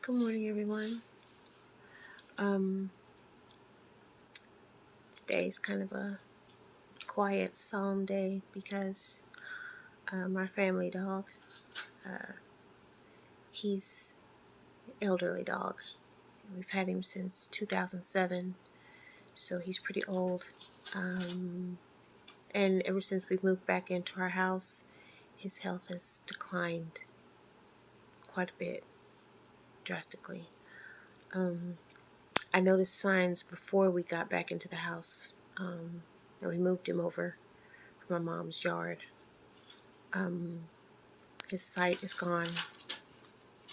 Good morning, everyone. Today's kind of a quiet, solemn day because my family dog, he's an elderly dog. We've had him since 2007, so he's pretty old. And ever since we moved back into our house, his health has declined quite a bit, drastically. I noticed signs before we got back into the house, and we moved him over from my mom's yard. His sight is gone,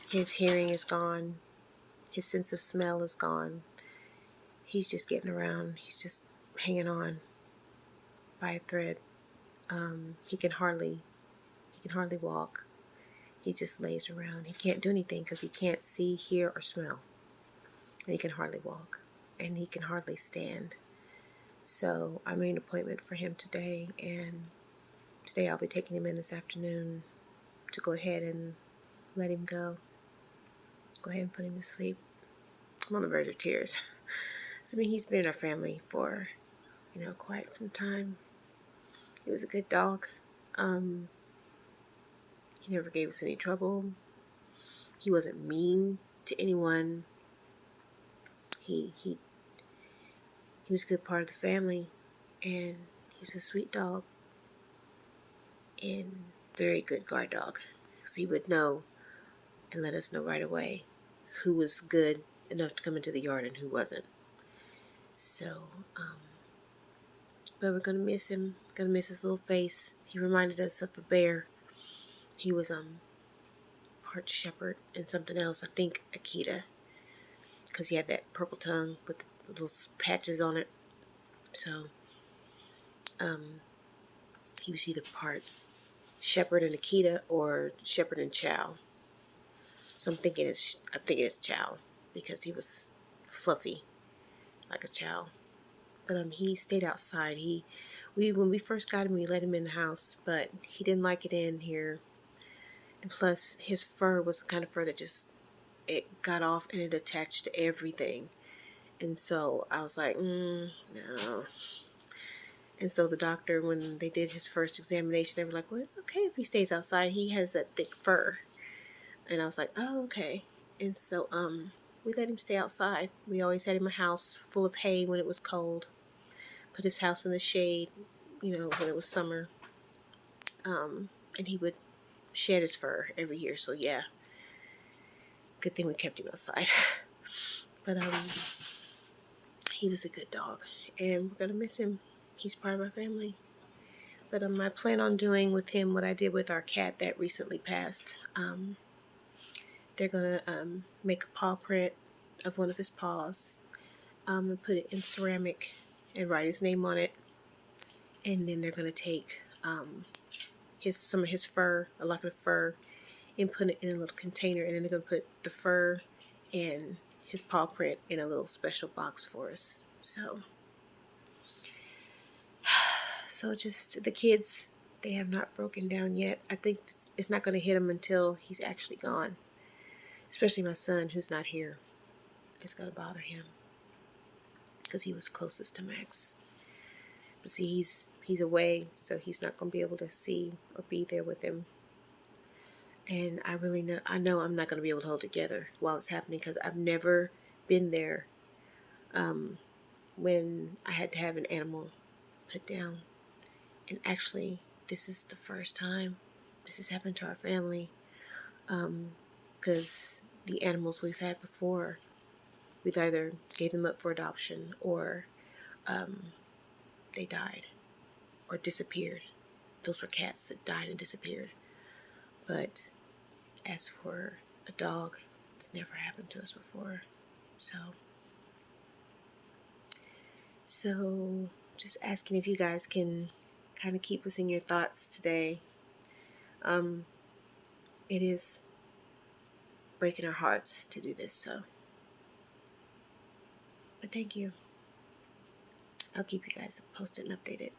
his hearing is gone, his sense of smell is gone. He's just getting around. He's just hanging on by a thread. He can hardly walk. He just lays around. He can't do anything because he can't see, hear, or smell. And he can hardly walk, and he can hardly stand. So I made an appointment for him today, and today I'll be taking him in this afternoon to go ahead and let him go. Go ahead and put him to sleep. I'm on the verge of tears. I mean, he's been in our family for, quite some time. He was a good dog. He never gave us any trouble. He wasn't mean to anyone. He was a good part of the family, and he was a sweet dog and very good guard dog. So he would know and let us know right away who was good enough to come into the yard and who wasn't. So, but we're gonna miss him. Gonna miss his little face. He reminded us of a bear. He was part shepherd and something else. I think Akita, because he had that purple tongue with the little patches on it. So, he was either part shepherd and Akita or shepherd and Chow. So I'm thinking it's Chow because he was fluffy like a Chow. But he stayed outside. When we first got him, we let him in the house, but he didn't like it in here. And plus, his fur was the kind of fur that it got off and it attached to everything. And so I was like, no. And so the doctor, when they did his first examination, they were like, well, it's okay if he stays outside. He has that thick fur. And I was like, oh, okay. And so we let him stay outside. We always had him a house full of hay when it was cold. Put his house in the shade, when it was summer. And he would shed his fur every year. So yeah, good thing we kept him outside. But he was a good dog, and we're gonna miss him. He's part of our family. But I plan on doing with him what I did with our cat that recently passed. They're gonna make a paw print of one of his paws, and put it in ceramic and write his name on it. And then they're gonna take some of his fur, a lot of fur, and put it in a little container. And then they're gonna put the fur and his paw print in a little special box for us. So just the kids, they have not broken down yet. I think it's not going to hit them until he's actually gone. Especially my son, who's not here. It's going to bother him because he was closest to Max. But see, he's away, so he's not going to be able to see or be there with him. And I know I'm not going to be able to hold it together while it's happening because I've never been there when I had to have an animal put down. And actually, this is the first time this has happened to our family, because the animals we've had before, we've either gave them up for adoption or they died or disappeared. Those were cats that died and disappeared. But as for a dog, it's never happened to us before. So just asking if you guys can kind of keep us in your thoughts today. It is breaking our hearts to do this, but thank you. I'll keep you guys posted and updated.